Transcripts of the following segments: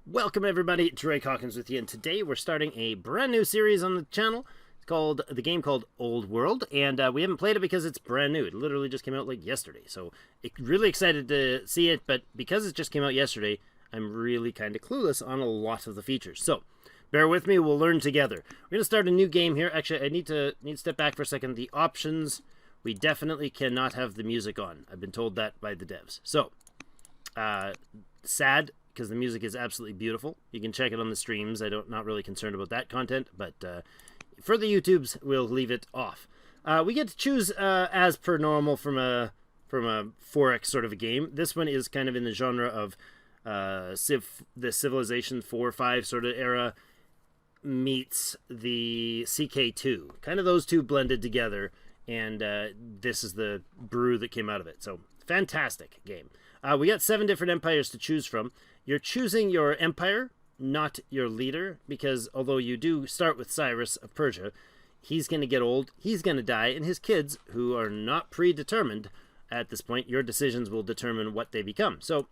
Welcome everybody, Drake Hawkins with you, and today we're starting a brand new series on the channel. It's called Old World, and we haven't played it because it's brand new. It literally just came out like yesterday, so really excited to see it, but because it just came out yesterday, I'm really kind of clueless on a lot of the features. So bear with me, we'll learn together. We're gonna start a new game here. Actually, I need to step back for a second. The options, we definitely cannot have the music on. I've been told that by the devs. So sad, because the music is absolutely beautiful. You can check it on the streams. Not really concerned about that content, but for the YouTubes, we'll leave it off. We get to choose as per normal from a 4X sort of a game. This one is kind of in the genre of the Civilization 4-5 sort of era meets the CK2. Kind of those two blended together, and this is the brew that came out of it. So fantastic game. We got 7 different empires to choose from. You're choosing your empire, not your leader, because although you do start with Cyrus of Persia, he's going to get old, he's going to die, and his kids, who are not predetermined at this point, your decisions will determine what they become. So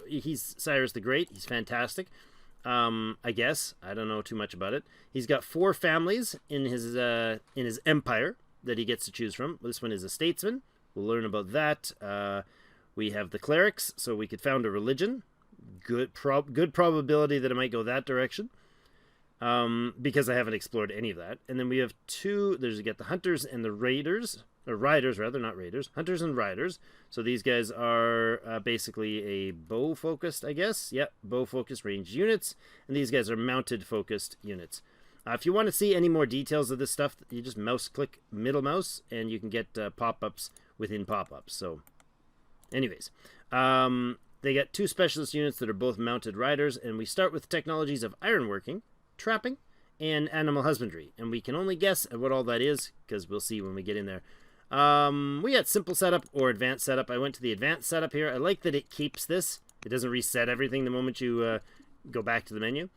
he's Cyrus the Great. He's fantastic. I guess. I don't know too much about it. He's got 4 families in his empire that he gets to choose from. This one is a statesman. We'll learn about that. We have the clerics, so we could found a religion. Good probability that it might go that direction, because I haven't explored any of that. And then we have 2. You get the hunters and the raiders, or riders rather, not raiders. Hunters and riders. So these guys are basically a bow focused, I guess. Yep, bow focused ranged units, and these guys are mounted focused units. If you want to see any more details of this stuff, you just click middle mouse, and you can get pop-ups within pop-ups. So anyways, they got 2 specialist units that are both mounted riders, and we start with technologies of ironworking, trapping, and animal husbandry. And we can only guess at what all that is, because we'll see when we get in there. We got simple setup or advanced setup. I went to the advanced setup here. I like that it keeps this. It doesn't reset everything the moment you go back to the menu.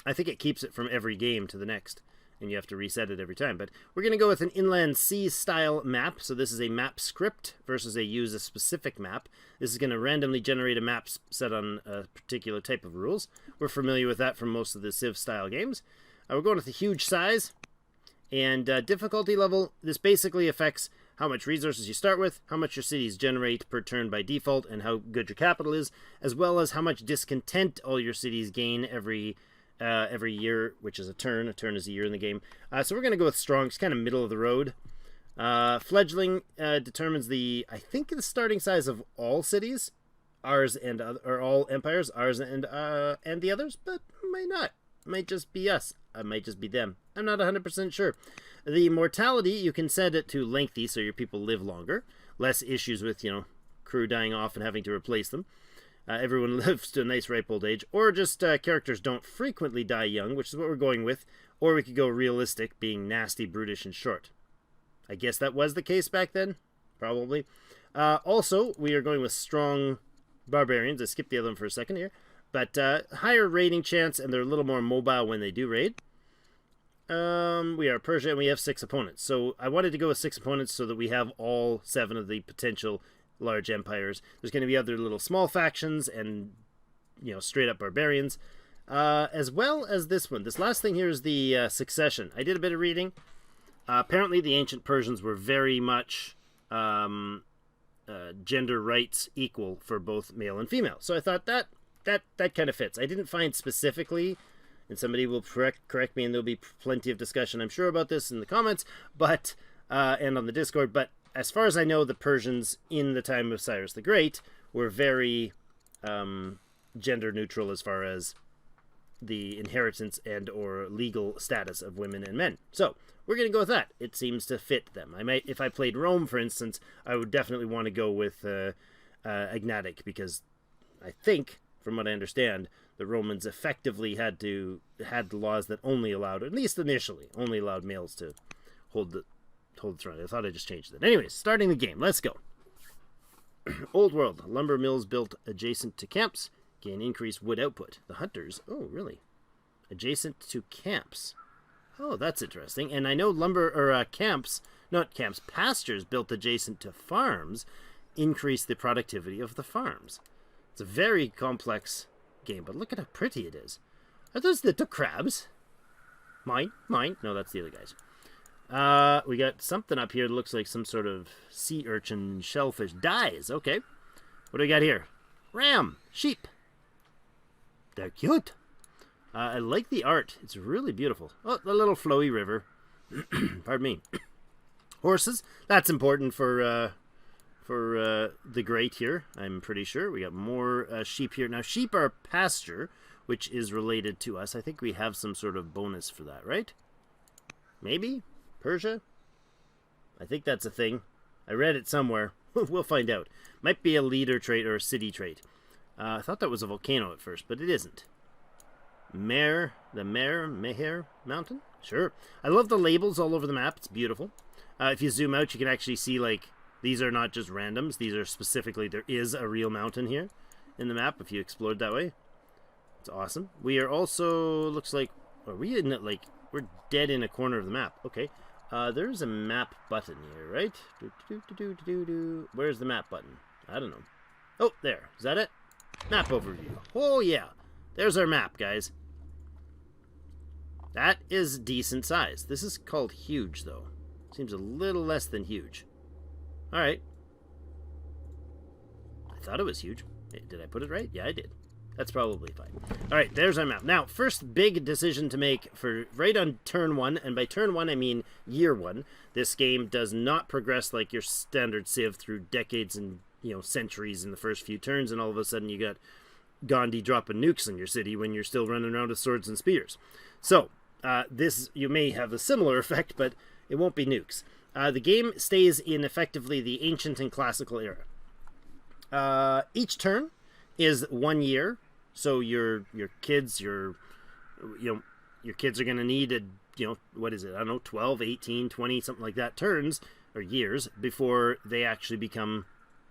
I think it keeps it from every game to the next, and you have to reset it every time. But we're going to go with an inland sea style map. So this is a map script versus a use a specific map. This is going to randomly generate a map set on a particular type of rules. We're familiar with that from most of the Civ style games. We're going with a huge size and difficulty level. This basically affects how much resources you start with, how much your cities generate per turn by default, and how good your capital is, as well as how much discontent all your cities gain every year, which is a turn. A turn is a year in the game. So we're going to go with strong. It's kind of middle of the road. Fledgling determines the starting size of all cities, ours and or all empires, ours and the others, but might not. Might just be us. It might just be them. I'm not 100% sure. The mortality, you can set it to lengthy, so your people live longer. Less issues with, crew dying off and having to replace them. Everyone lives to a nice ripe old age. Or just characters don't frequently die young, which is what we're going with. Or we could go realistic, being nasty, brutish, and short. I guess that was the case back then. Probably. Also, we are going with strong barbarians. I skipped the other one for a second here. But higher raiding chance, and they're a little more mobile when they do raid. We are Persia, and we have 6 opponents. So I wanted to go with 6 opponents so that we have all 7 of the potential large empires. There's going to be other little small factions and, straight up barbarians. As well as this one. This last thing here is the succession. I did a bit of reading. Apparently the ancient Persians were very much gender rights equal for both male and female. So I thought that kind of fits. I didn't find specifically, and somebody will correct me, and there'll be plenty of discussion, I'm sure, about this in the comments, but and on the Discord. But as far as I know, the Persians in the time of Cyrus the Great were very gender neutral as far as the inheritance and or legal status of women and men. So we're going to go with that. It seems to fit them. I might, if I played Rome, for instance, I would definitely want to go with agnatic, because I think, from what I understand, the Romans effectively had the laws that only allowed, at least initially, only allowed males to hold the throne. I thought I just changed it. Anyways, starting the game. Let's go. Old World. Lumber mills built adjacent to camps gain increased wood output. The hunters. Oh, really? Adjacent to camps. Oh, that's interesting. And I know pastures built adjacent to farms increase the productivity of the farms. It's a very complex game, but look at how pretty it is. Are those the crabs? Mine? No, that's the other guys. We got something up here that looks like some sort of sea urchin shellfish. Dies, okay. What do we got here? Ram, sheep. They're cute. I like the art. It's really beautiful. Oh, the little flowy river. Pardon me. Horses. That's important for the great here, I'm pretty sure. We got more sheep here. Now, sheep are pasture, which is related to us. I think we have some sort of bonus for that, right? Maybe? Persia? I think that's a thing. I read it somewhere. We'll find out. Might be a leader trait or a city trait. I thought that was a volcano at first, but it isn't. Meher Mountain? Sure. I love the labels all over the map. It's beautiful. If you zoom out, you can actually see, like, these are not just randoms. These are specifically, there is a real mountain here in the map if you explored that way. It's awesome. We are also, looks like, are we in it, like, we're dead in a corner of the map. Okay. There's a map button here, right? Where's the map button? I don't know. Oh, there. Is that it? Map overview. Oh, yeah. There's our map, guys. That is decent size. This is called huge, though. Seems a little less than huge. All right. I thought it was huge. Did I put it right? Yeah, I did. That's probably fine. All right, there's our map. Now, first big decision to make for right on turn 1, and by turn 1 I mean year 1. This game does not progress like your standard Civ through decades and centuries in the first few turns, and all of a sudden you got Gandhi dropping nukes in your city when you're still running around with swords and spears. So, this, you may have a similar effect, but it won't be nukes. The game stays in effectively the ancient and classical era. Each turn is 1 year. So your kids, your kids are going to need what is it? I don't know, 12, 18, 20, something like that turns or years before they actually become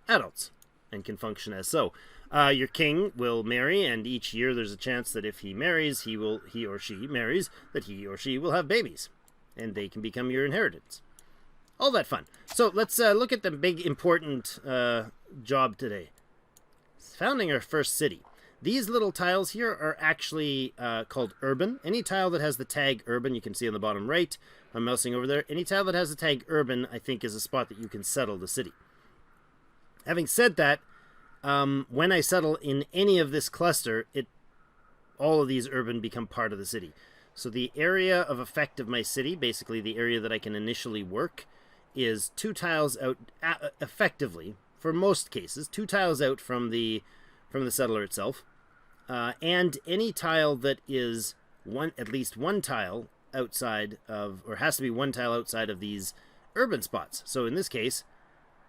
adults and can function as so. Your king will marry, and each year there's a chance that if he marries, he or she marries, that he or she will have babies, and they can become your inheritance. All that fun. So let's look at the big important job today. Founding our first city. These little tiles here are actually called urban. Any tile that has the tag urban, you can see on the bottom right. I'm mousing over there. Any tile that has the tag urban, I think, is a spot that you can settle the city. Having said that, when I settle in any of this cluster, all of these urban become part of the city. So the area of effect of my city, basically the area that I can initially work, is 2 tiles out, effectively, for most cases, 2 tiles out from the settler itself, and any tile that is at least one tile outside of, or has to be 1 tile outside of these urban spots. So in this case,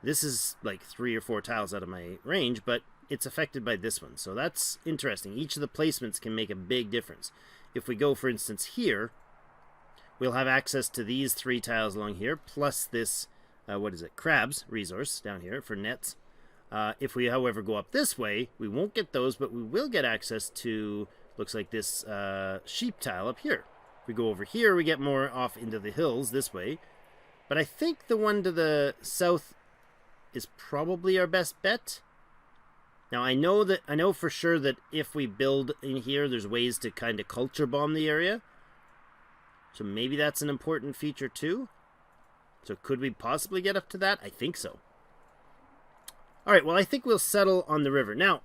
this is like 3 or 4 tiles out of my range, but it's affected by this one. So that's interesting. Each of the placements can make a big difference. If we go, for instance, here, we'll have access to these 3 tiles along here, plus this, crabs resource down here for nets. If we, however, go up this way, we won't get those, but we will get access to, looks like this sheep tile up here. If we go over here, we get more off into the hills this way. But I think the one to the south is probably our best bet. Now, I know for sure that if we build in here, there's ways to kind of culture bomb the area. So maybe that's an important feature too. So could we possibly get up to that? I think so. All right, well, I think we'll settle on the river. Now,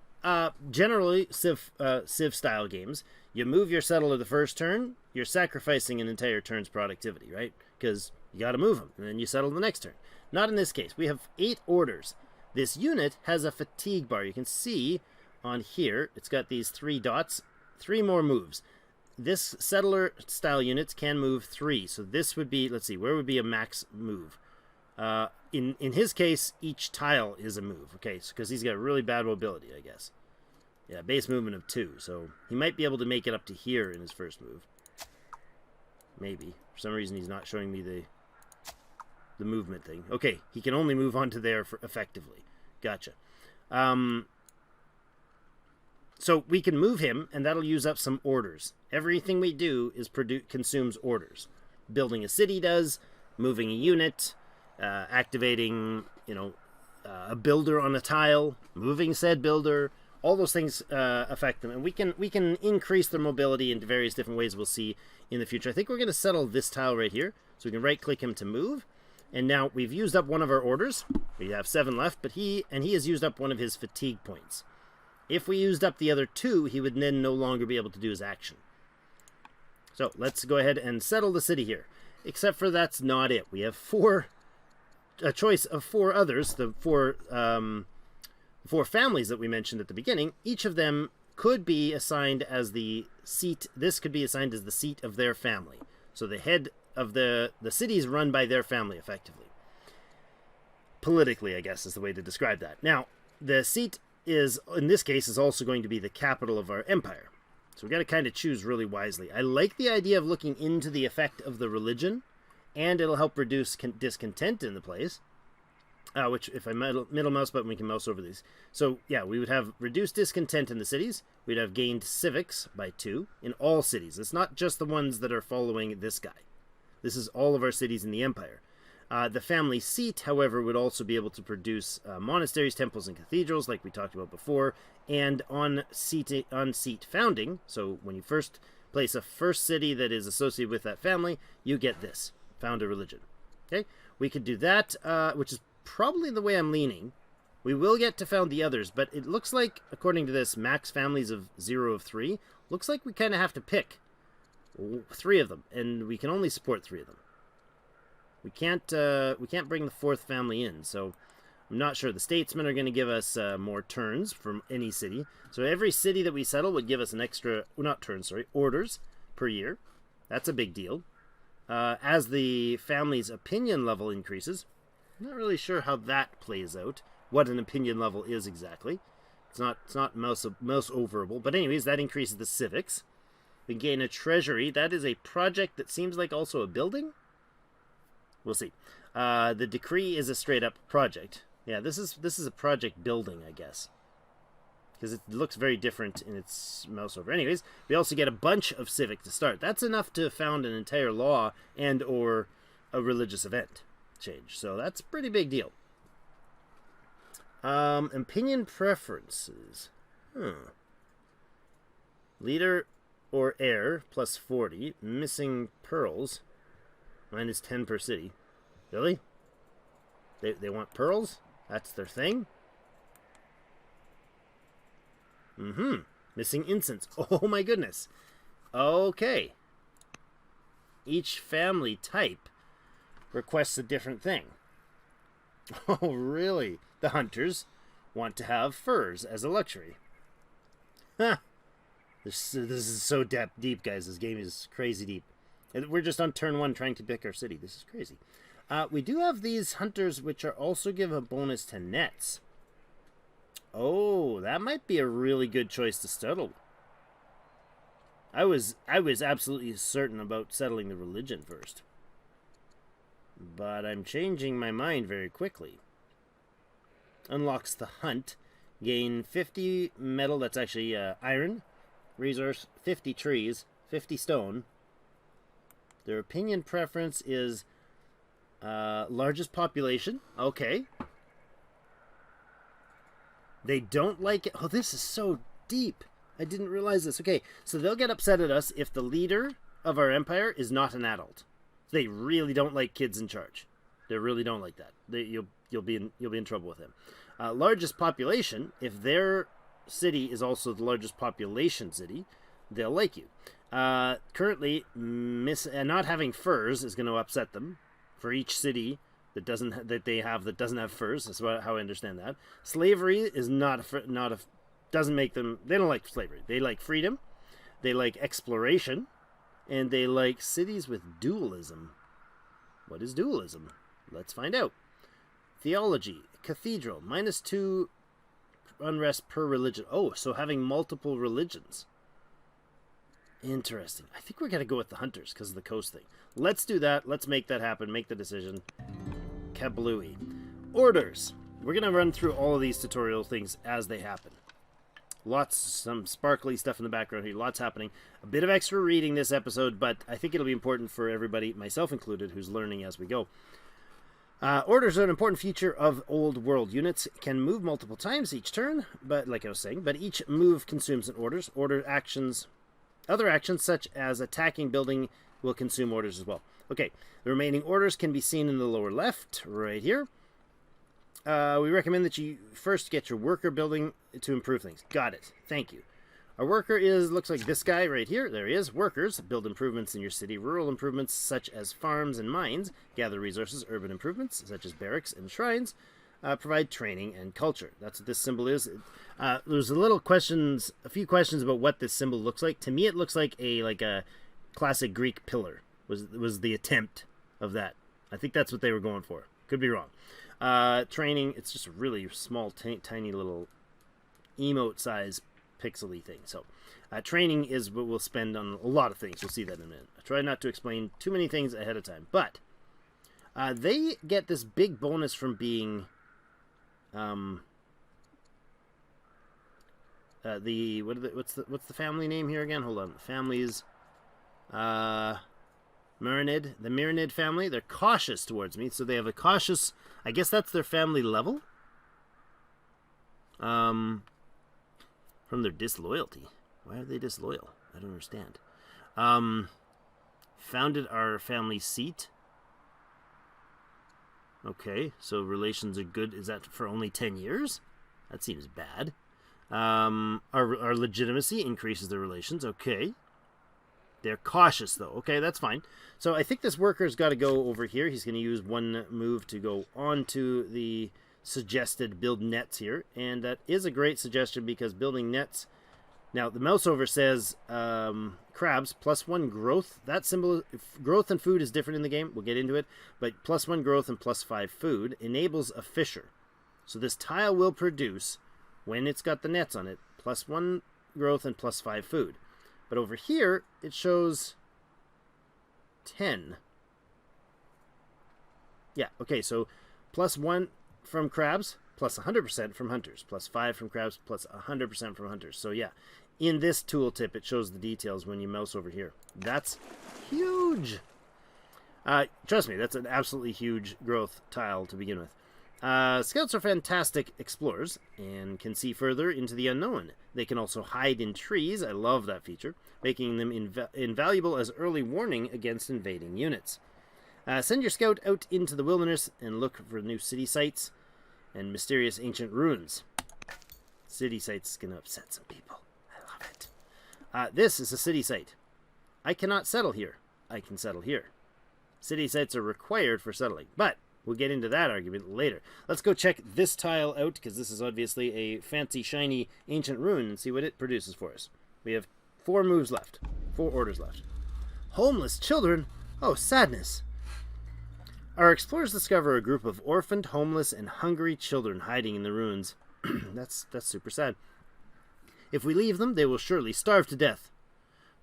generally, Civ-style games, you move your settler the first turn, you're sacrificing an entire turn's productivity, right? Because you got to move them, and then you settle the next turn. Not in this case. We have 8 orders. This unit has a fatigue bar. You can see on here, it's got these 3 dots, 3 more moves. This settler-style units can move 3, so this would be, let's see, where would be a max move? In his case, each tile is a move. Okay, because he's got really bad mobility, I guess. Yeah, base movement of 2, so he might be able to make it up to here in his first move. Maybe. For some reason, he's not showing me the movement thing. Okay, he can only move on to there effectively. Gotcha. So we can move him, and that'll use up some orders. Everything we do is consumes orders. Building a city does, moving a unit, activating, a builder on a tile, moving said builder, all those things affect them, and we can increase their mobility in various different ways. We'll see in the future. I think we're going to settle this tile right here, so we can right-click him to move. And now we've used up one of our orders. We have 7 left, but he has used up one of his fatigue points. If we used up the other 2, he would then no longer be able to do his action. So let's go ahead and settle the city here. Except for that's not it. We have a choice of 4 others, the 4 families that we mentioned at the beginning. Each of them could be assigned as the seat. This could be assigned as the seat of their family. So the head of the city is run by their family, effectively. Politically, I guess, is the way to describe that. Now, the seat is, in this case, is also going to be the capital of our empire. So we've got to kind of choose really wisely. I like the idea of looking into the effect of the religion, and it'll help reduce discontent in the place. Which, if I middle mouse button, we can mouse over these. So, yeah, we would have reduced discontent in the cities. We'd have gained civics by 2 in all cities. It's not just the ones that are following this guy. This is all of our cities in the empire. The family seat, however, would also be able to produce monasteries, temples, and cathedrals, like we talked about before, and on seat founding. So when you first place a first city that is associated with that family, you get this, found a religion. Okay, we could do that, which is probably the way I'm leaning. We will get to found the others, but it looks like, according to this, max families of 0 of 3, looks like we kind of have to pick 3 of them, and we can only support 3 of them. We can't bring the 4th family in, so I'm not sure. The statesmen are going to give us more turns from any city. So every city that we settle would give us an extra, well, not turns, sorry, orders per year. That's a big deal. As the family's opinion level increases, I'm not really sure how that plays out, what an opinion level is exactly. It's not mouse overable, but anyways, that increases the civics. We gain a treasury. That is a project that seems like also a building. We'll see. The decree is a straight-up project. Yeah, this is a project building, I guess, because it looks very different in its mouse over. Anyways, we also get a bunch of civic to start. That's enough to found an entire law and or a religious event change. So that's a pretty big deal. Opinion preferences. Leader or heir plus 40. Missing pearls. Minus 10 per city. Really? They want pearls? That's their thing? Missing incense. Oh my goodness. Okay. Each family type requests a different thing. Oh, really? The hunters want to have furs as a luxury. Huh. This is so deep, guys. This game is crazy deep. We're just on turn 1 trying to pick our city. This is crazy. We do have these hunters which are also give a bonus to nets. Oh, that might be a really good choice to settle. I was absolutely certain about settling the religion first. But I'm changing my mind very quickly. Unlocks the hunt. Gain 50 metal, that's actually iron. Resource, 50 trees, 50 stone. Their opinion preference is largest population. Okay. They don't like it. Oh, this is so deep. I didn't realize this. Okay, so they'll get upset at us if the leader of our empire is not an adult. They really don't like kids in charge. They really don't like that. You'll be in trouble with them. Largest population. If their city is also the largest population city, they'll like you. Currently, not having furs is going to upset them. For each city that doesn't have furs, that's how I understand that. Slavery is doesn't make them. They don't like slavery. They like freedom. They like exploration, and they like cities with dualism. What is dualism? Let's find out. Theology, cathedral, -2 unrest per religion. Oh, so having multiple religions. Interesting. I think we're going to go with the hunters because of the coast thing. Let's do that. Let's make that happen. Make the decision. Kablooey. Orders. We're going to run through all of these tutorial things as they happen. Some sparkly stuff in the background here. Lots happening. A bit of extra reading this episode, but I think it'll be important for everybody, myself included, who's learning as we go. Orders are an important feature of old world units. Can move multiple times each turn, but like I was saying, but each move consumes an orders. Other actions such as attacking building will consume orders as well. Okay, the remaining orders can be seen in the lower left, right here. We recommend that you first get your worker building to improve things. Got it. Thank you. Our worker looks like this guy right here. There he is. Workers build improvements in your city. Rural improvements such as farms and mines. Gather resources. Urban improvements such as barracks and shrines. Provide training and culture. That's what this symbol is. There's a few questions about what this symbol looks like. To me, it looks like a classic Greek pillar. Was the attempt of that. I think that's what they were going for. Could be wrong. Training. It's just a really small, tiny little emote size pixely thing. So training is what we'll spend on a lot of things. You'll see that in a minute. I try not to explain too many things ahead of time, but they get this big bonus from being what's the family name here again? Hold on. The family's the Marinid family. They're cautious towards me, so they have a cautious, I guess that's their family level. From their disloyalty. Why are they disloyal? I don't understand. Founded our family seat. Okay, so relations are good. Is that for only 10 years? That seems bad. Our legitimacy increases the relations. Okay. They're cautious, though. Okay, that's fine. So I think this worker's got to go over here. He's going to use one move to go onto the suggested build nets here, and that is a great suggestion because building nets, now the mouse over says crabs +1 growth. That symbol, growth and food is different in the game, we'll get into it, but +1 growth and +5 food enables a fisher. So this tile will produce, when it's got the nets on it, +1 growth and +5 food. But over here it shows 10. Yeah, okay, so +1 from crabs, +100% from hunters, +5 from crabs, +100% from hunters. So yeah, in this tooltip, it shows the details when you mouse over here. That's huge. Trust me, that's an absolutely huge growth tile to begin with. Scouts are fantastic explorers and can see further into the unknown. They can also hide in trees. I love that feature, making them invaluable as early warning against invading units. Send your scout out into the wilderness and look for new city sites and mysterious ancient ruins. City sites is going to upset some people. I love it. This is a city site. I cannot settle here. I can settle here. City sites are required for settling, but we'll get into that argument later. Let's go check this tile out, because this is obviously a fancy, shiny, ancient ruin, and see what it produces for us. We have 4 moves left. 4 orders left. Homeless children? Oh, sadness. Our explorers discover a group of orphaned, homeless, and hungry children hiding in the ruins. That's super sad. If we leave them, they will surely starve to death.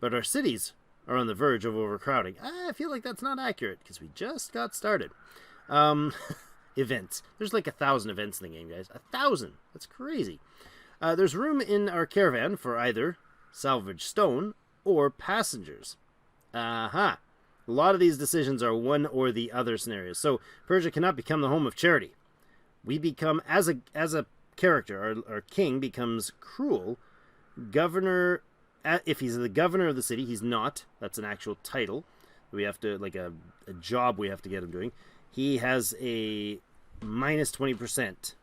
But our cities are on the verge of overcrowding. I feel like that's not accurate, because we just got started. Events. There's like 1,000 events in the game, guys. 1,000! That's crazy. There's room in our caravan for either salvaged stone or passengers. Aha! A lot of these decisions are one or the other scenarios. So Persia cannot become the home of charity. We become, as a character, our king becomes cruel. Governor, if he's the governor of the city, he's not. That's an actual title. We have to, like a job we have to get him doing. He has a minus 20%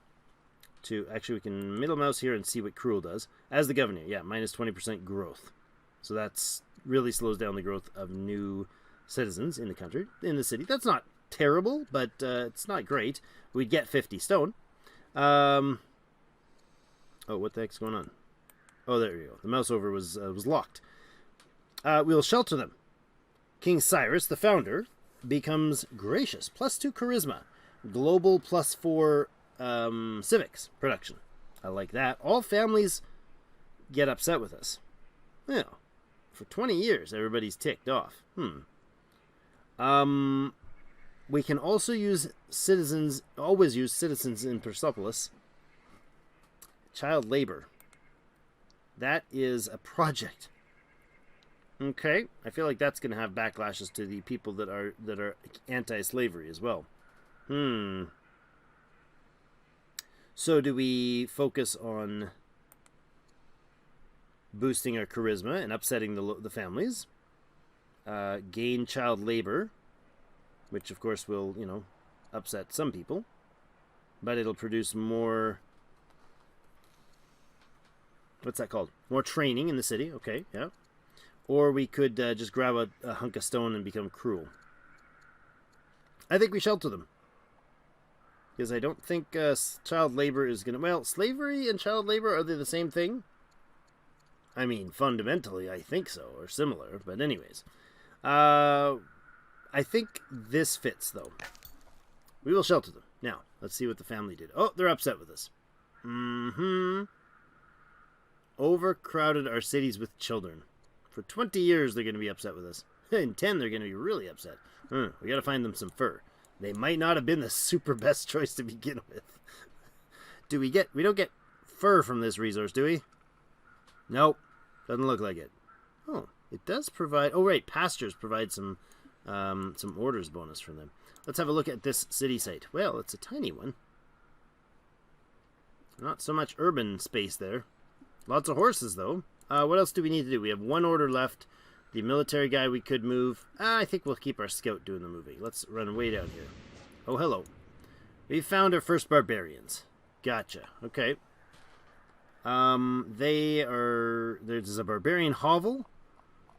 to, actually we can middle mouse here and see what cruel does. As the governor, yeah, minus 20% growth. So that's really slows down the growth of new citizens in the country, in the city. That's not terrible, but it's not great. We'd get 50 stone. Oh, what the heck's going on? Oh, there you go. The mouse over was locked. We'll shelter them. King Cyrus, the founder, becomes gracious. +2 charisma. Global +4 civics production. I like that. All families get upset with us. Yeah. For 20 years, everybody's ticked off. We can also use citizens, always use citizens in Persepolis. Child labor. That is a project. Okay, I feel like that's going to have backlashes to the people that are anti-slavery as well. So do we focus on boosting our charisma and upsetting the families? Gain child labor, which of course will, upset some people. But it'll produce more... What's that called? More training in the city. Okay, yeah. Or we could just grab a hunk of stone and become cruel. I think we shelter them. Because I don't think child labor is going to... Well, slavery and child labor, are they the same thing? I mean, fundamentally, I think so, or similar. But anyways. I think this fits, though. We will shelter them. Now, let's see what the family did. Oh, they're upset with us. Overcrowded our cities with children. For 20 years, they're going to be upset with us. In 10, they're going to be really upset. We got to find them some fur. They might not have been the super best choice to begin with. We don't get fur from this resource, do we? Nope. Doesn't look like it. Oh, it does provide... Oh, right. Pastures provide some orders bonus from them. Let's have a look at this city site. Well, it's a tiny one. Not so much urban space there. Lots of horses, though. What else do we need to do? We have one order left. The military guy we could move. I think we'll keep our scout doing the moving. Let's run way down here. Oh, hello. We found our first barbarians. Gotcha. Okay. There's a barbarian hovel.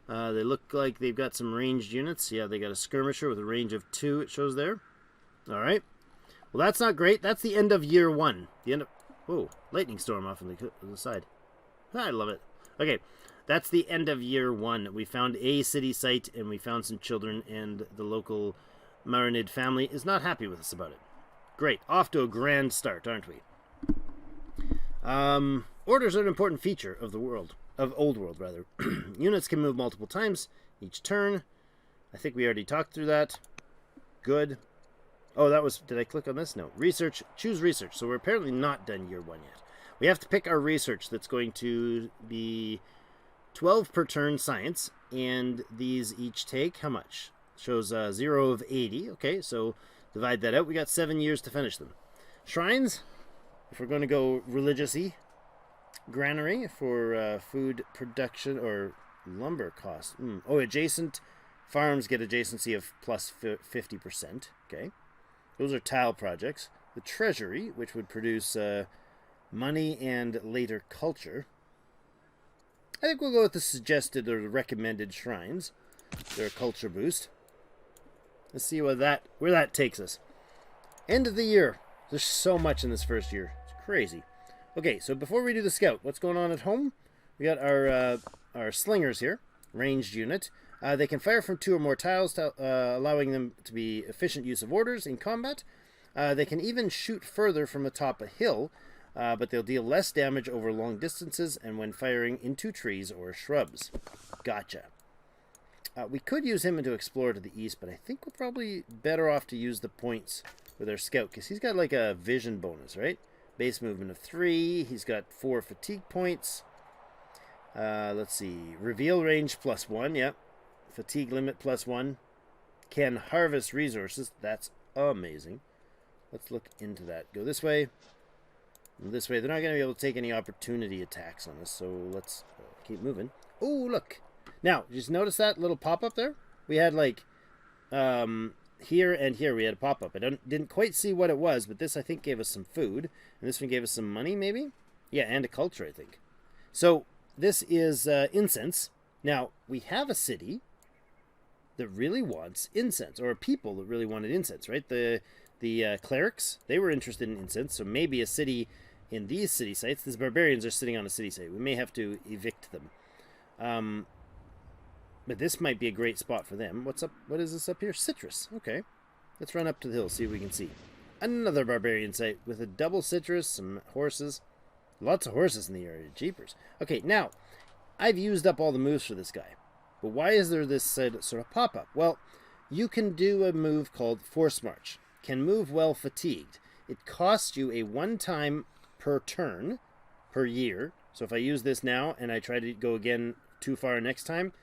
They look like they've got some ranged units. Yeah, they got a skirmisher with a range of 2, it shows there. All right. Well, that's not great. That's the end of year 1. The end of... Whoa, lightning storm off on the side. I love it. Okay, that's the end of year 1. We found a city site, and we found some children, and the local Marinid family is not happy with us about it. Great. Off to a grand start, aren't we? Orders are an important feature of the world. Of Old World, rather. Units can move multiple times each turn. I think we already talked through that. Good. Oh, that was... Did I click on this? No. Research. Choose research. So we're apparently not done year 1 yet. We have to pick our research that's going to be 12 per turn science. And these each take... How much? Shows 0 of 80. Okay, so divide that out. We got 7 years to finish them. Shrines. If we're going to go religious-y. Granary for food production or lumber cost. Oh, adjacent farms get adjacency of plus 50%. Okay. Those are tile projects. The treasury, which would produce money and later culture. I think we'll go with the suggested or the recommended shrines. They're a culture boost. Let's see where that takes us. End of the year. There's so much in this first year. It's crazy. Okay, so before we do the scout, what's going on at home? We got our slingers here, ranged unit. They can fire from 2 or more tiles, allowing them to be efficient use of orders in combat. They can even shoot further from atop a hill, but they'll deal less damage over long distances and when firing into trees or shrubs. Gotcha. We could use him to explore to the east, but I think we're probably better off to use the points with our scout, because he's got like a vision bonus, right? Base movement of 3. He's got 4 fatigue points. Let's see. Reveal range +1. Yep. Fatigue limit +1. Can harvest resources. That's amazing. Let's look into that. Go this way. This way. They're not going to be able to take any opportunity attacks on us. So let's keep moving. Oh, look. Now, just notice that little pop-up there? We had like... here and here we had a pop-up. I didn't quite see what it was, but this I think gave us some food. And this one gave us some money, maybe? Yeah, and a culture, I think. So, this is incense. Now, we have a city that really wants incense, or people that really wanted incense, right? The clerics, they were interested in incense, so maybe a city in these city sites. These barbarians are sitting on a city site. We may have to evict them. But this might be a great spot for them. What's up? What is this up here? Citrus. Okay. Let's run up to the hill, see what we can see. Another barbarian site with a double citrus, some horses. Lots of horses in the area. Jeepers. Okay, now, I've used up all the moves for this guy. But why is there this sort of pop-up? Well, you can do a move called Force March. Can move while fatigued. It costs you a 1-time per turn per year. So if I use this now and I try to go again too far next time,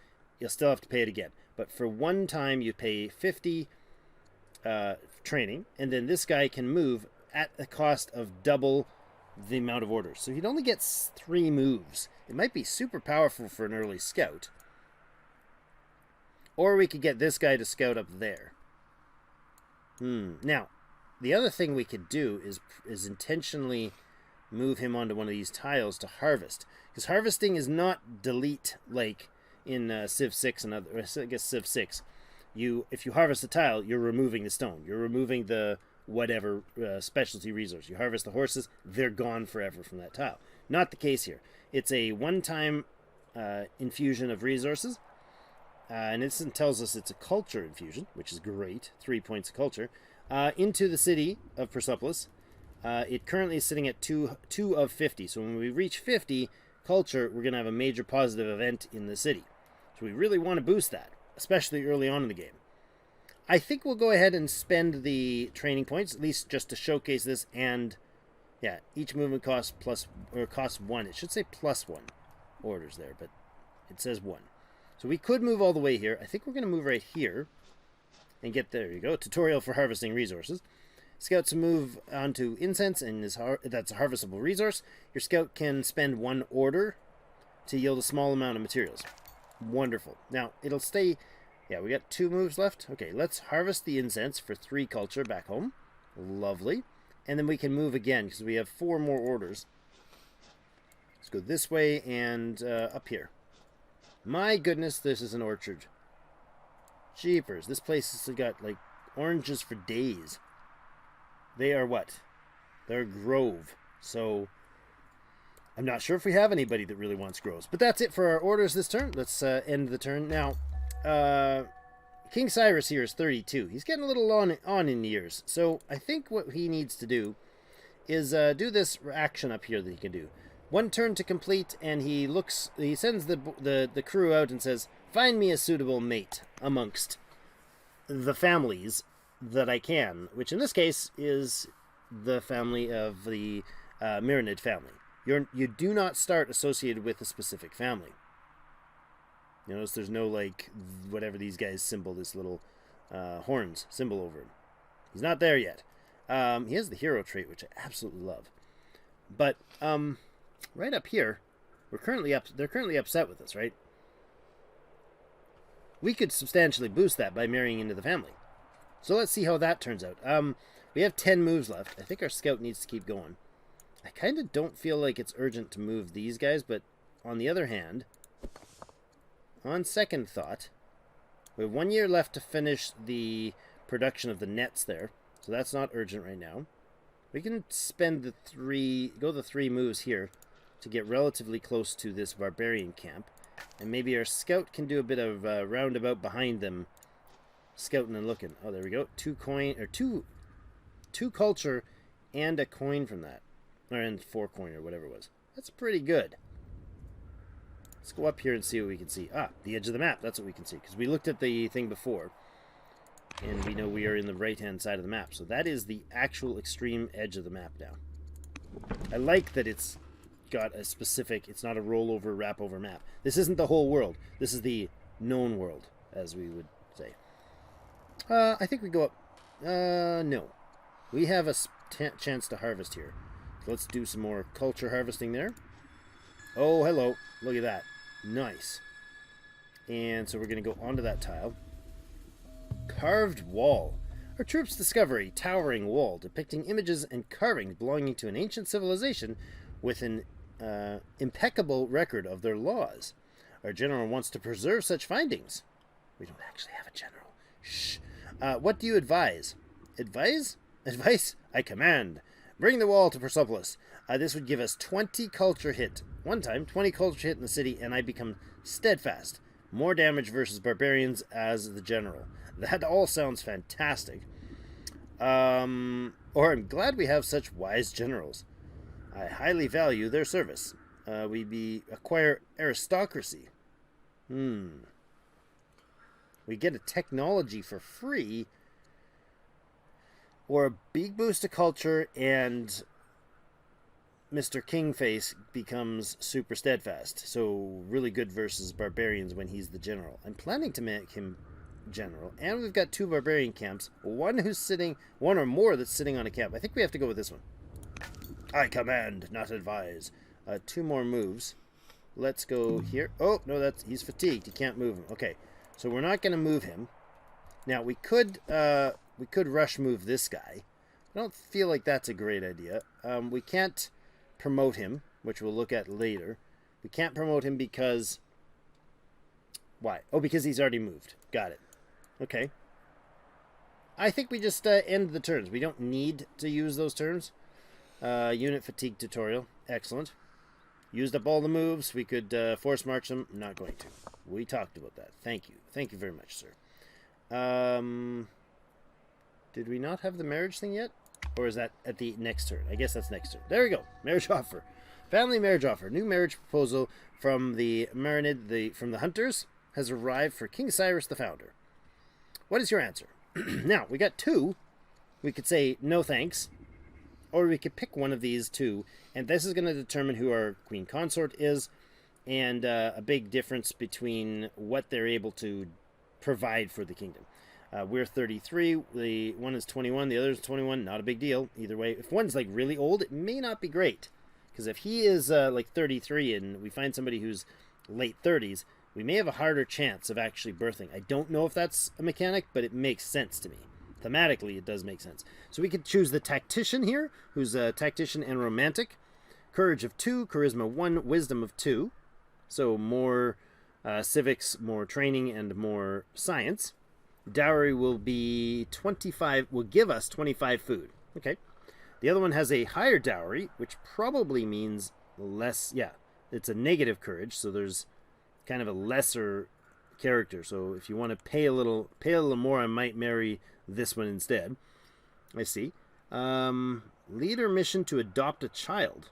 you'll still have to pay it again. But for 1 time, you pay 50 training, and then this guy can move at the cost of double the amount of orders. So he'd only get 3 moves. It might be super powerful for an early scout. Or we could get this guy to scout up there. Now, the other thing we could do is intentionally move him onto one of these tiles to harvest. Because harvesting is not delete like in Civ 6 and other, I guess Civ 6. If you harvest a tile, you're removing the stone. You're removing the whatever specialty resource. You harvest the horses, they're gone forever from that tile. Not the case here. It's a one-time infusion of resources. And this tells us it's a culture infusion, which is great. 3 points of culture. Into the city of Persepolis. It currently is sitting at 2 of 50. So when we reach 50 culture, we're going to have a major positive event in the city. So we really want to boost that, especially early on in the game. I think we'll go ahead and spend the training points, at least just to showcase this. And yeah, each movement costs 1. It should say +1 orders there, but it says 1. So we could move all the way here. I think we're going to move right here and get, there you go, tutorial for harvesting resources. Scouts move onto incense, and that's a harvestable resource. Your scout can spend 1 order to yield a small amount of materials. Wonderful. Now, it'll stay, yeah, we got 2 moves left. Okay, let's harvest the incense for 3 culture back home. Lovely. And then we can move again, because we have 4 more orders. Let's go this way and up here. My goodness, this is an orchard. Jeepers, this place has got, like, oranges for days. They are what? They're a grove. So, I'm not sure if we have anybody that really wants groves. But that's it for our orders this turn. Let's end the turn. Now, King Cyrus here is 32. He's getting a little on in years. So, I think what he needs to do is do this action up here that he can do. 1 turn to complete, and he sends the crew out and says, find me a suitable mate amongst the families that I can, which in this case is the family of the Myronid family. You do not start associated with a specific family. You notice there's no, like, whatever these guys symbol, this little horns symbol over him. He's not there yet. He has the hero trait, which I absolutely love. But right up here, they're currently upset with us, right? We could substantially boost that by marrying into the family. So let's see how that turns out. We have 10 moves left. I think our scout needs to keep going. I kind of don't feel like it's urgent to move these guys, but on the other hand, on second thought, we have 1 year left to finish the production of the nets there, so that's not urgent right now. We can spend the 3 moves here to get relatively close to this barbarian camp, and maybe our scout can do a bit of roundabout behind them, scouting and looking. Oh, there we go. 2 culture and a coin from that, and 4 coin or whatever it was. That's pretty good. Let's go up here and see what we can see. Ah, the edge of the map. That's what we can see, because we looked at the thing before, and we know we are in the right-hand side of the map. So that is the actual extreme edge of the map now. I like that it's got a specific, it's not a rollover, wrap-over map. This isn't the whole world. This is the known world, as we would say. I think we go up. No. We have a chance to harvest here. So let's do some more culture harvesting there. Oh, hello. Look at that. Nice. And so we're going to go onto that tile. Carved wall. Our troops discover a towering wall depicting images and carvings belonging to an ancient civilization with an impeccable record of their laws. Our general wants to preserve such findings. We don't actually have a general. Shh. What do you advise? Advise? Advice? I command. Bring the wall to Persepolis. This would give us 20 culture hit. One time, 20 culture hit in the city, and I become steadfast. More damage versus barbarians as the general. That all sounds fantastic. I'm glad we have such wise generals. I highly value their service. We acquire aristocracy. We get a technology for free, or a big boost to culture, and Mr. Kingface becomes super steadfast. So really good versus barbarians when he's the general. I'm planning to make him general, and we've got 2 barbarian camps. One or more that's sitting on a camp. I think we have to go with this one. I command, not advise. 2 more moves. Let's go here. Oh, no, he's fatigued. He can't move him. Okay, so we're not going to move him. Now, we could rush move this guy. I don't feel like that's a great idea. We can't promote him, which we'll look at later. We can't promote him because... Why? Oh, because he's already moved. Got it. Okay. I think we just end the turns. We don't need to use those turns. Unit fatigue tutorial. Excellent. Used up all the moves. We could force march them. I'm not going to. We talked about that. Thank you. Thank you very much, sir. Did we not have the marriage thing yet? Or is that at the next turn? I guess that's next turn. There we go. Marriage offer. Family marriage offer. New marriage proposal from the from the hunters has arrived for King Cyrus the founder. What is your answer? Now, we got 2. We could say no thanks. Or we could pick one of these 2. And this is going to determine who our queen consort is. And a big difference between what they're able to provide for the kingdom. We're 33. The one is 21. The other is 21. Not a big deal. Either way. If one's like really old, it may not be great. Because if he is like 33 and we find somebody who's late 30s, we may have a harder chance of actually birthing. I don't know if that's a mechanic, but it makes sense to me. Thematically, it does make sense. So we could choose the tactician here, who's a tactician and romantic. Courage of 2, charisma 1, wisdom of 2. So more civics, more training, and more science. Dowry will be 25, will give us 25 food. Okay. The other one has a higher dowry, which probably means less, yeah, it's a negative courage, so there's kind of a lesser character. So if you want to pay a little more, I might marry this one instead. I see. Leader mission to adopt a child.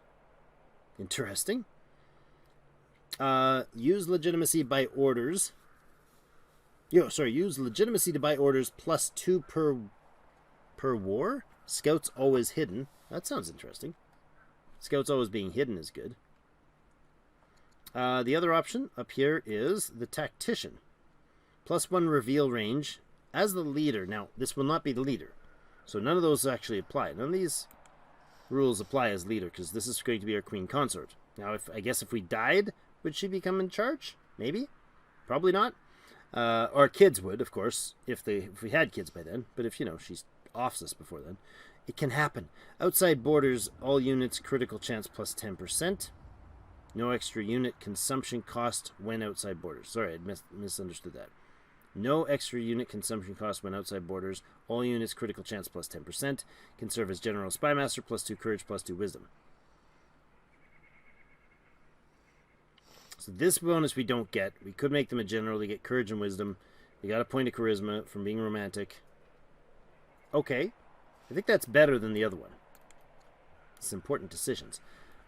Interesting. Use legitimacy by orders. Use legitimacy to buy orders plus 2 per war. Scouts always hidden. That sounds interesting. Scouts always being hidden is good. The other option up here is the tactician. Plus 1 reveal range as the leader. Now, this will not be the leader. So none of those actually apply. None of these rules apply as leader because this is going to be our queen consort. Now, I guess if we died, would she become in charge? Maybe. Probably not. Our kids would, of course, if we had kids by then. But if, she's offs us before then. It can happen. Outside borders, all units, critical chance plus 10%. No extra unit consumption cost when outside borders. Sorry, I misunderstood that. No extra unit consumption cost when outside borders. All units, critical chance plus 10%. Can serve as general spymaster plus 2 courage plus 2 wisdom. So this bonus we don't get. We could make them a general. They get courage and wisdom. They got a point of charisma from being romantic. Okay. I think that's better than the other one. It's important decisions.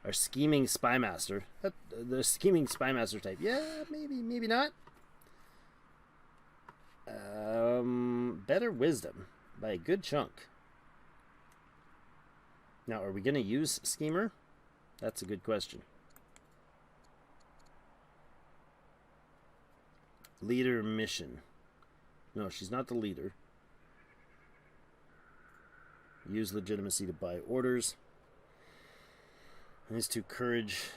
Our scheming spymaster. The scheming spymaster type. Yeah, maybe not. Better wisdom by a good chunk. Now, are we going to use schemer? That's a good question. Leader mission. No, she's not the leader. Use legitimacy to buy orders. These 2 courage.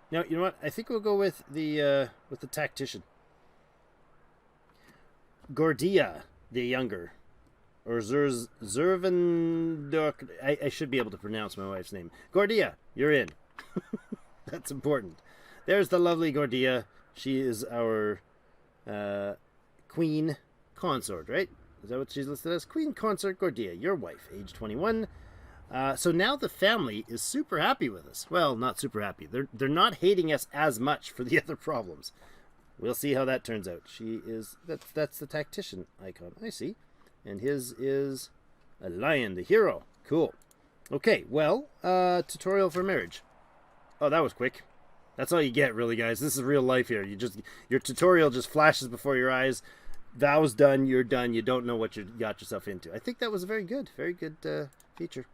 No, you know what? I think we'll go with the tactician. Gordia, the younger, or Zervendok. I should be able to pronounce my wife's name. Gordia, you're in. That's important. There's the lovely Gordia. She is our queen consort, right? Is that what she's listed as? Queen consort Gordia, your wife, age 21. So now the family is super happy with us. Well, not super happy. They're not hating us as much for the other problems. We'll see how that turns out. She is that's the tactician icon. I see. And his is a lion, the hero. Cool. Okay, well, tutorial for marriage. Oh, that was quick. That's all you get, really, guys. This is real life here. Your tutorial just flashes before your eyes. Vows done, you're done. You don't know what you got yourself into. I think that was a very good feature.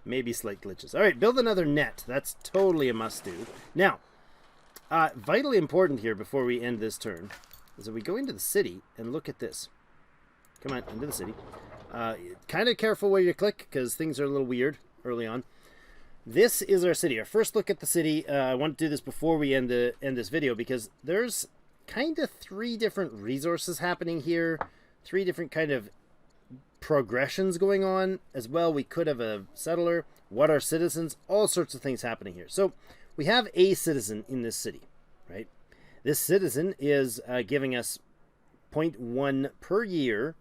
Maybe slight glitches. All right, build another net. That's totally a must-do. Now, vitally important here before we end this turn is if we go into the city and look at this. Come on, into the city. Kind of careful where you click, because things are a little weird early on. This is our city. Our first look at the city. I want to do this before we end this video, because there's kind of 3 different resources happening here. 3 different kind of progressions going on as well. We could have a settler. What are citizens? All sorts of things happening here. So we have a citizen in this city, right? This citizen is giving us 0.1 per year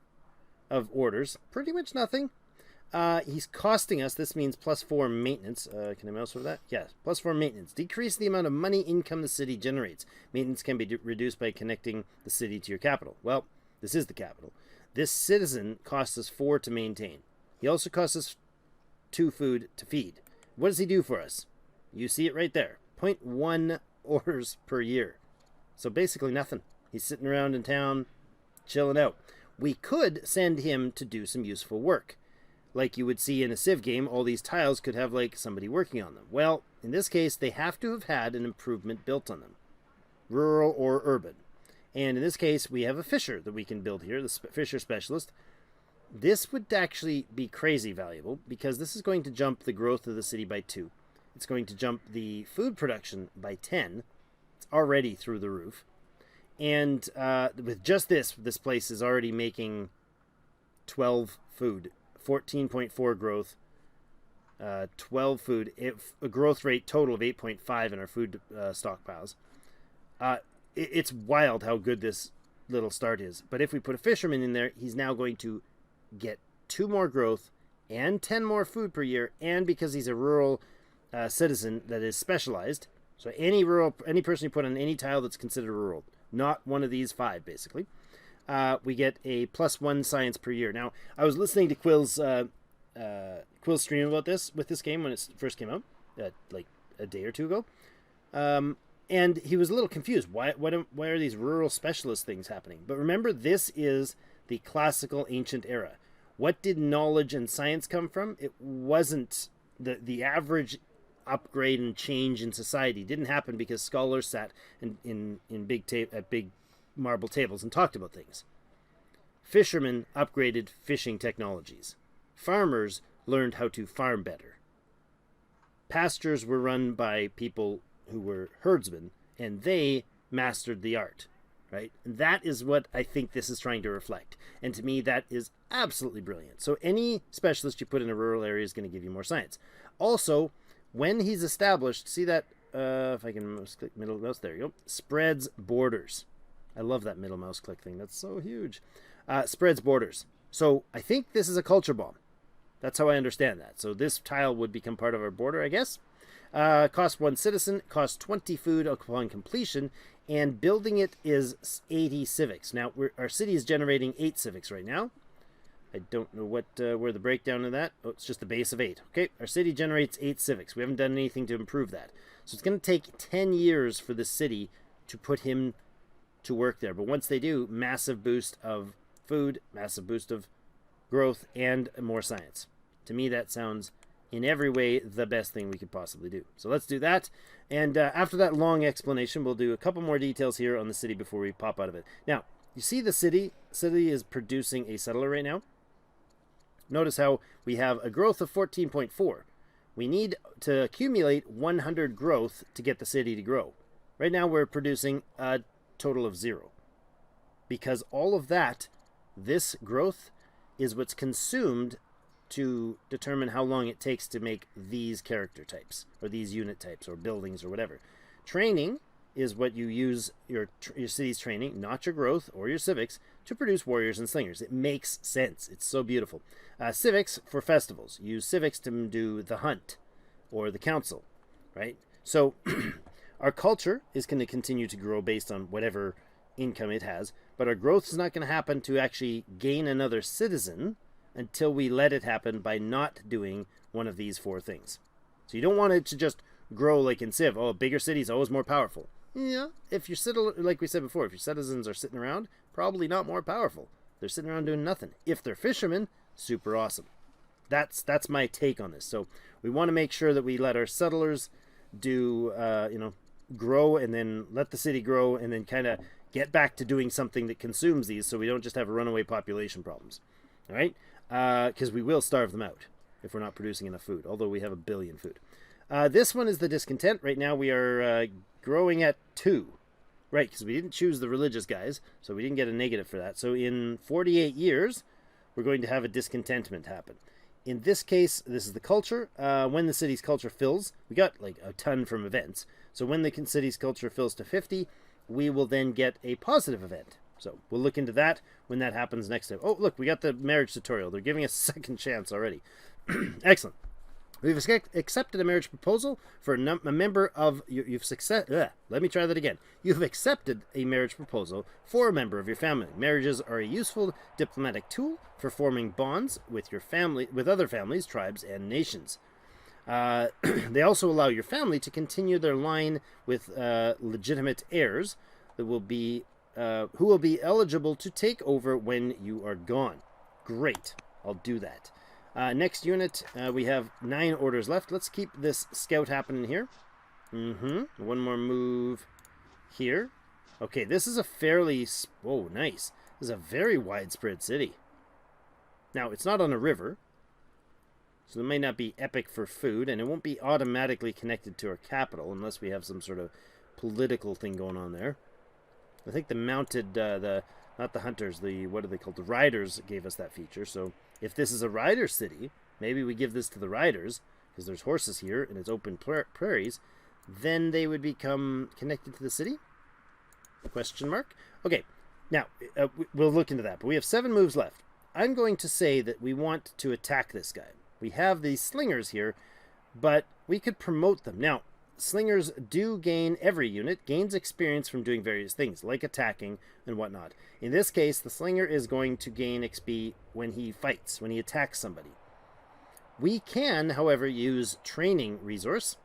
of orders. Pretty much nothing. He's costing us, this means +4 maintenance. Can I mouse over that? Yes, +4 maintenance. Decrease the amount of money income the city generates. Maintenance can be reduced by connecting the city to your capital. Well, this is the capital. This citizen costs us 4 to maintain. He also costs us 2 food to feed. What does he do for us? You see it right there. 0.1 orders per year. So basically nothing. He's sitting around in town, chilling out. We could send him to do some useful work. Like you would see in a Civ game, all these tiles could have like somebody working on them. Well, in this case, they have to have had an improvement built on them. Rural or urban. And in this case, we have a fisher that we can build here, the fisher specialist. This would actually be crazy valuable, because this is going to jump the growth of the city by 2. It's going to jump the food production by 10. It's already through the roof. And with just this place is already making 12 food. 14.4 growth, 12 food, a growth rate total of 8.5 in our food stockpiles. It's wild how good this little start is. But if we put a fisherman in there, he's now going to get 2 more growth and 10 more food per year. And because he's a rural citizen that is specialized, so any person you put on any tile that's considered rural, not one of these 5 basically, we get a +1 science per year. Now, I was listening to Quill's stream about this with this game when it first came out, like a day or 2 ago. And he was a little confused. Why are these rural specialist things happening? But remember, this is the classical ancient era. What did knowledge and science come from? It wasn't the average upgrade and change in society didn't happen because scholars sat in big marble tables and talked about things. Fishermen upgraded fishing technologies. Farmers learned how to farm better. Pastures were run by people who were herdsmen, and they mastered the art, right? And that is what I think this is trying to reflect. And to me, that is absolutely brilliant. So any specialist you put in a rural area is going to give you more science. Also, when he's established, see that, if I can click middle mouse, there you go, spreads borders. I love that middle mouse click thing. That's so huge. Spreads borders. So I think this is a culture bomb. That's how I understand that. So this tile would become part of our border, I guess. Costs 1 citizen, costs 20 food upon completion, and building it is 80 civics. Now, our city is generating 8 civics right now. I don't know where the breakdown of that. Oh, it's just the base of 8. Okay, our city generates 8 civics. We haven't done anything to improve that. So it's going to take 10 years for the city to put him to work there. But once they do, massive boost of food, massive boost of growth, and more science. To me, that sounds in every way the best thing we could possibly do. So let's do that. And after that long explanation, we'll do a couple more details here on the city before we pop out of it. Now, you see the city is producing a settler right now. Notice how we have a growth of 14.4. We need to accumulate 100 growth to get the city to grow. Right now we're producing a total of 0. Because all of that, this growth, is what's consumed to determine how long it takes to make these character types, or these unit types, or buildings, or whatever. Training is what you use your city's training, not your growth or your civics, to produce warriors and slingers. It makes sense. It's so beautiful. Civics for festivals. Use civics to do the hunt or the council, right? So our culture is going to continue to grow based on whatever income it has, but our growth is not going to happen to actually gain another citizen until we let it happen by not doing one of these 4 things. So you don't want it to just grow like in Civ. Oh, a bigger city is always more powerful. Yeah, if you're like we said before, if your citizens are sitting around, probably not more powerful. They're sitting around doing nothing. If they're fishermen, super awesome. That's my take on this. So we want to make sure that we let our settlers do, grow and then let the city grow and then kind of get back to doing something that consumes these so we don't just have runaway population problems. All right? Because we will starve them out if we're not producing enough food, although we have 1 billion food. This one is the discontent. Right now we are growing at 2. Right, because we didn't choose the religious guys, so we didn't get a negative for that. So in 48 years, we're going to have a discontentment happen. In this case, this is the culture. When the city's culture fills, we got like a ton from events. So when the city's culture fills to 50, we will then get a positive event. So we'll look into that when that happens next time. Oh, look, we got the marriage tutorial. They're giving us a second chance already. Excellent. We've accepted a marriage proposal for a member of let me try that again. You've accepted a marriage proposal for a member of your family. Marriages are a useful diplomatic tool for forming bonds with your family, with other families, tribes, and nations. They also allow your family to continue their line with legitimate heirs that will be who will be eligible to take over when you are gone. Great, I'll do that. Next unit, we have 9 orders left. Let's keep this scout happening here. One more move here. Okay, this is a fairly... Oh, nice. This is a very widespread city. Now, it's not on a river, so it may not be epic for food, and it won't be automatically connected to our capital unless we have some sort of political thing going on there. I think the mounted, not the hunters, what are they called? The riders gave us that feature, so... If this is a rider city, maybe we give this to the riders, because there's horses here and it's open prairies, then they would become connected to the city? Question mark? Okay, now, we'll look into that, but we have 7 moves left. I'm going to say that we want to attack this guy. We have these slingers here, but we could promote them. Now, slingers do gain, every unit gains experience from doing various things, like attacking and whatnot. In this case, the slinger is going to gain XP when he fights, when he attacks somebody. We can, however, use training resource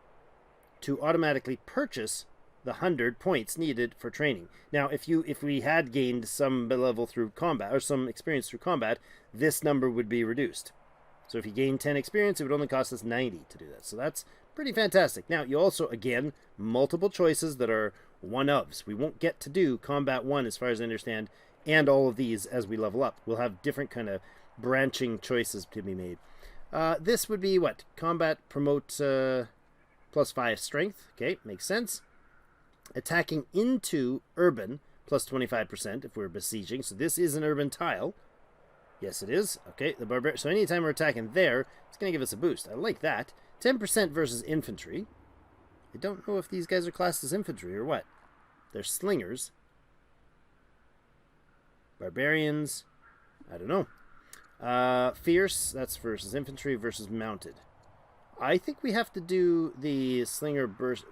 to automatically purchase the 100 points needed for training. Now, if we had gained some level through combat, or some experience through combat, this number would be reduced. So if you gain 10 experience, it would only cost us 90 to do that. So that's pretty fantastic. Now, you also, again, multiple choices that are one-ofs. We won't get to do Combat 1, as far as I understand, and all of these as we level up. We'll have different kind of branching choices to be made. This would be what? Combat promote +5 strength. Okay, makes sense. Attacking into urban, +25% if we're besieging. So this is an urban tile. Yes, it is. Okay, the barbarian. So anytime we're attacking there, it's going to give us a boost. I like that. 10% versus infantry. I don't know if these guys are classed as infantry or what. They're slingers. Barbarians. I don't know. Fierce. That's versus infantry versus mounted. I think we have to do the slinger burst,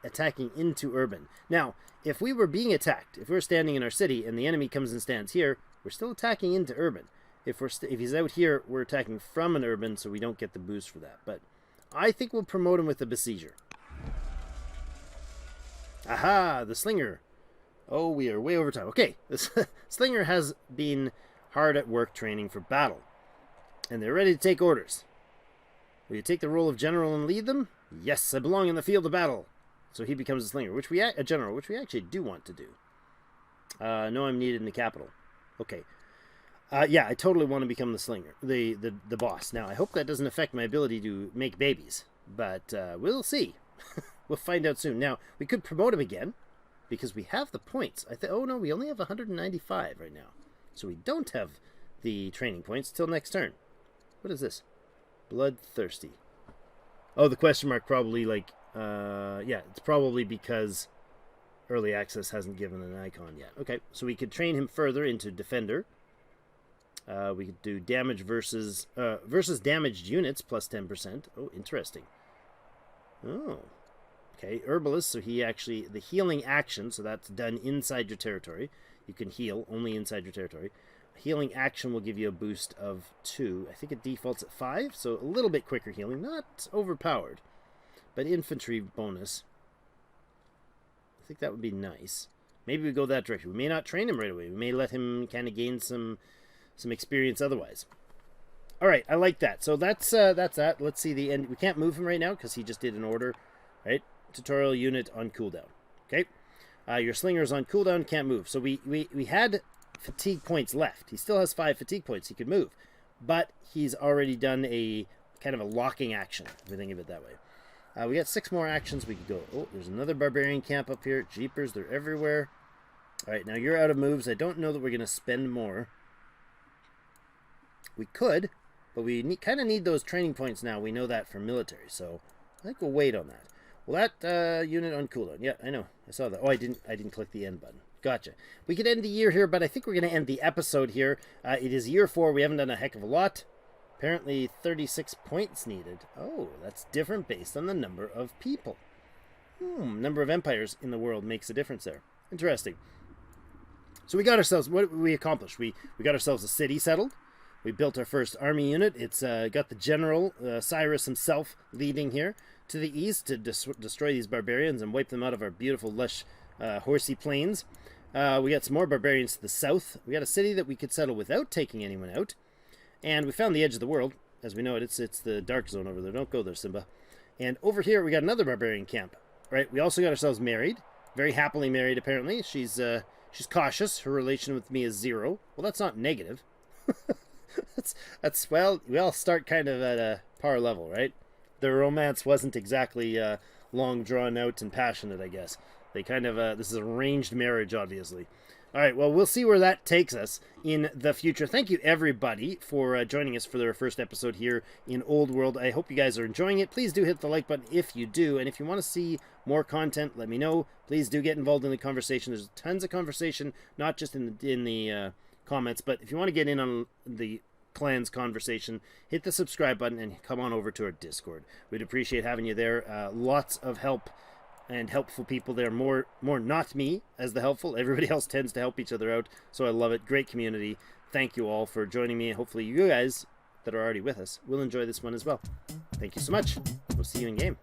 attacking into urban. Now, if we were being attacked, if we were standing in our city and the enemy comes and stands here, we're still attacking into urban. If he's out here, we're attacking from an urban, so we don't get the boost for that. But I think we'll promote him with the besieger. Aha, the slinger. Oh, we are way over time. Okay, this slinger has been hard at work training for battle, and they're ready to take orders. Will you take the role of general and lead them? Yes, I belong in the field of battle. So he becomes a slinger, a general, which we actually do want to do. No, I'm needed in the capital. Okay. Yeah, I totally want to become the slinger, the boss. Now, I hope that doesn't affect my ability to make babies, but we'll see. We'll find out soon. Now, we could promote him again, because we have the points. Oh, no, we only have 195 right now. So we don't have the training points till next turn. What is this? Bloodthirsty. Oh, the question mark probably, like, yeah, it's probably because early access hasn't given an icon yet. Okay, so we could train him further into defender. We could do damage versus damaged units +10%. Oh, interesting. Oh, okay. Herbalist, so he actually, the healing action, so that's done inside your territory. You can heal only inside your territory. Healing action will give you a boost of 2. I think it defaults at 5, so a little bit quicker healing. Not overpowered, but infantry bonus. I think that would be nice. Maybe we go that direction. We may not train him right away. We may let him kind of gain some experience otherwise. All right, I like that. So that's that. Let's see the end. We can't move him right now because he just did an order, right? tutorial unit on cooldown. Okay, your slinger is on cooldown, can't move. So we had fatigue points left. He still has 5 fatigue points. He could move, but he's already done a kind of a locking action, if we think of it that way. We got 6 more actions we could go. Oh, there's another barbarian camp up here. Jeepers, they're everywhere. All right, now you're out of moves. I don't know that we're going to spend more. We could, but we kind of need those training points now. We know that for military, so I think we'll wait on that. Well, that unit on cooldown. Yeah, I know. I saw that. Oh, I didn't click the end button. Gotcha. We could end the year here, but I think we're going to end the episode here. It is year 4. We haven't done a heck of a lot. Apparently 36 points needed. Oh, that's different based on the number of people. Number of empires in the world makes a difference there. Interesting. So we got ourselves, what we accomplished? We got ourselves a city settled. We built our first army unit. It's got the general, Cyrus himself, leading here to the east to destroy these barbarians and wipe them out of our beautiful, lush, horsey plains. We got some more barbarians to the south. We got a city that we could settle without taking anyone out. And we found the edge of the world. As we know it, it's the dark zone over there. Don't go there, Simba. And over here, we got another barbarian camp. Right? We also got ourselves married. Very happily married, apparently. She's cautious. Her relation with me is 0. Well, that's not negative. Well, we all start kind of at a par level, right? The romance wasn't exactly long drawn out and passionate, I guess. They kind of, this is arranged marriage, obviously. All right, well, we'll see where that takes us in the future. Thank you, everybody, for joining us for their first episode here in Old World. I hope you guys are enjoying it. Please do hit the like button if you do. And if you want to see more content, let me know. Please do get involved in the conversation. There's tons of conversation, not just in the comments, but if you want to get in on the clans conversation, hit the subscribe button and come on over to our Discord. We'd appreciate having you there. Lots of help and helpful people there. More not me as the helpful. Everybody else tends to help each other out, so I love it. Great community. Thank you all for joining me. Hopefully you guys that are already with us will enjoy this one as well. Thank you so much. We'll see you in game.